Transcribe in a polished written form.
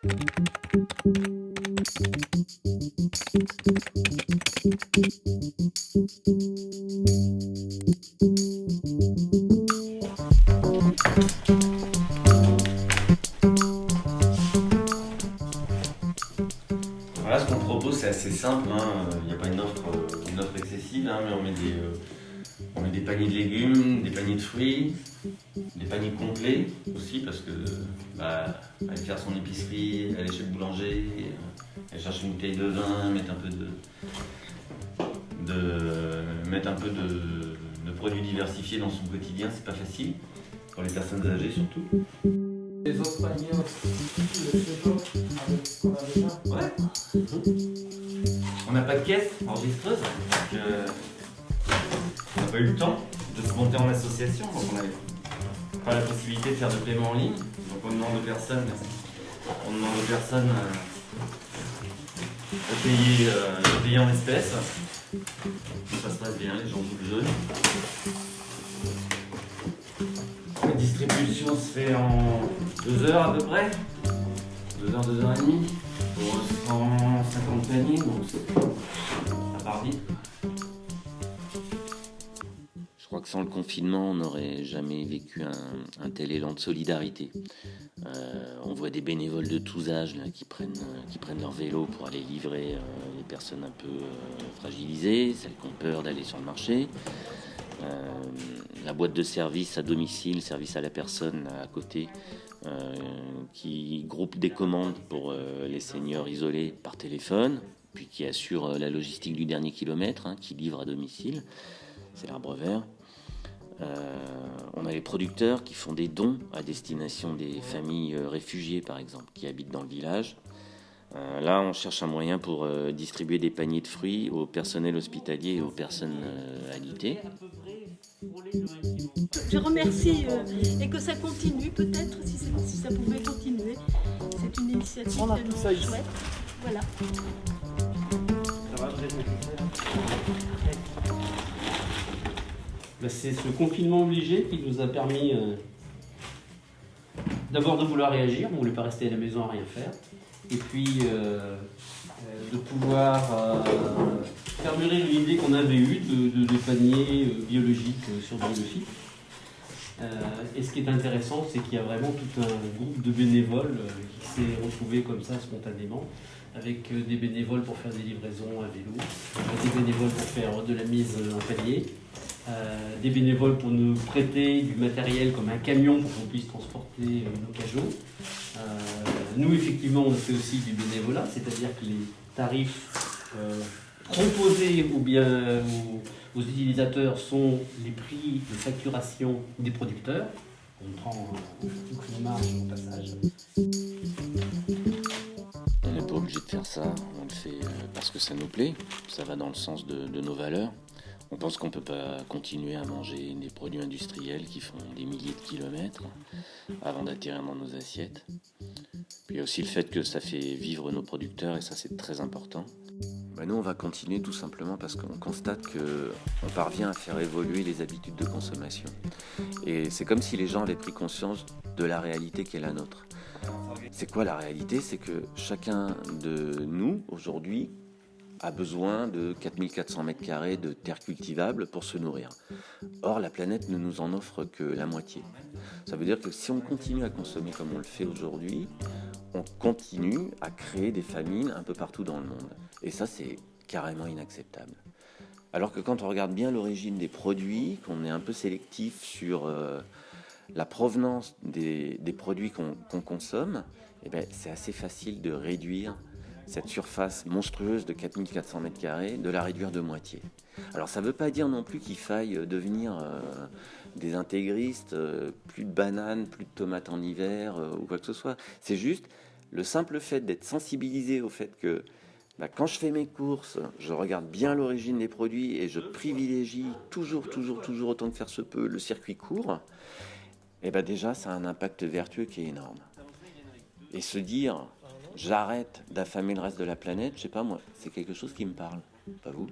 Voilà, ce qu'on propose, c'est assez simple. Il n'y a pas une offre excessive, mais on met des paniers de légumes, des paniers de fruits, des paniers complets aussi, parce que aller faire son épicerie, aller chez le boulanger, aller chercher une bouteille de vin, mettre un peu de produits diversifiés dans son quotidien, c'est pas facile, pour les personnes âgées surtout. Les autres paniers aussi, le séjour avec ce qu'on a déjà. Ouais. On n'a pas de caisse enregistreuse, donc on n'a pas eu le temps de se monter en association, donc on n'avait pas la possibilité de faire de paiement en ligne. Donc on demande aux personnes de payer en espèces. Ça se passe bien, les gens jouent le jeu. La distribution se fait en 2 heures à peu près. 2 heures, 2 heures et demie. Pour 150 paniers, donc ça part vite. Je crois que sans le confinement, on n'aurait jamais vécu un tel élan de solidarité. On voit des bénévoles de tous âges là, qui prennent leur vélo pour aller livrer les personnes un peu fragilisées, celles qui ont peur d'aller sur le marché. La boîte de service à domicile, service à la personne à côté, qui groupe des commandes pour les seniors isolés par téléphone, puis qui assure la logistique du dernier kilomètre, qui livre à domicile. C'est l'Arbre Vert. On a les producteurs qui font des dons à destination des familles réfugiées, par exemple, qui habitent dans le village. Là, on cherche un moyen pour distribuer des paniers de fruits au personnel hospitalier et aux personnes alitées. Je remercie et que ça continue peut-être, si ça pouvait continuer. C'est une initiative On a tout ça ici. chouette. Voilà. Ça va, c'est ce confinement obligé qui nous a permis d'abord de vouloir réagir, on ne voulait pas rester à la maison à rien faire, et puis de pouvoir faire mûrir une idée qu'on avait eue de paniers biologiques sur Biofit. Et ce qui est intéressant, c'est qu'il y a vraiment tout un groupe de bénévoles qui s'est retrouvé comme ça spontanément, avec des bénévoles pour faire des livraisons à vélo, des bénévoles pour faire de la mise en panier, des bénévoles pour nous prêter du matériel comme un camion pour qu'on puisse transporter nos cajots. Nous, effectivement, on fait aussi du bénévolat, c'est-à-dire que les tarifs proposés aux utilisateurs sont les prix de facturation des producteurs. On prend une marge au passage. On n'est pas obligé de faire ça, on le fait parce que ça nous plaît, ça va dans le sens de nos valeurs. On pense qu'on ne peut pas continuer à manger des produits industriels qui font des milliers de kilomètres avant d'atterrir dans nos assiettes. Puis il y a aussi le fait que ça fait vivre nos producteurs et ça c'est très important. Nous on va continuer tout simplement parce qu'on constate qu'on parvient à faire évoluer les habitudes de consommation. Et c'est comme si les gens avaient pris conscience de la réalité qui est la nôtre. C'est quoi la réalité ? C'est que chacun de nous aujourd'hui a besoin de 4400 mètres carrés de terre cultivable pour se nourrir. Or, la planète ne nous en offre que la moitié. Ça veut dire que si on continue à consommer comme on le fait aujourd'hui, on continue à créer des famines un peu partout dans le monde. Et ça, c'est carrément inacceptable. Alors que quand on regarde bien l'origine des produits, qu'on est un peu sélectif sur la provenance des produits qu'on consomme, c'est assez facile de réduire cette surface monstrueuse de 4400 mètres carrés, de la réduire de moitié. Alors ça ne veut pas dire non plus qu'il faille devenir des intégristes, plus de bananes, plus de tomates en hiver ou quoi que ce soit. C'est juste le simple fait d'être sensibilisé au fait que quand je fais mes courses, je regarde bien l'origine des produits et je privilégie toujours autant que faire se peut le circuit court, et déjà ça a un impact vertueux qui est énorme. Et se dire j'arrête d'affamer le reste de la planète, je sais pas moi, c'est quelque chose qui me parle, pas vous ?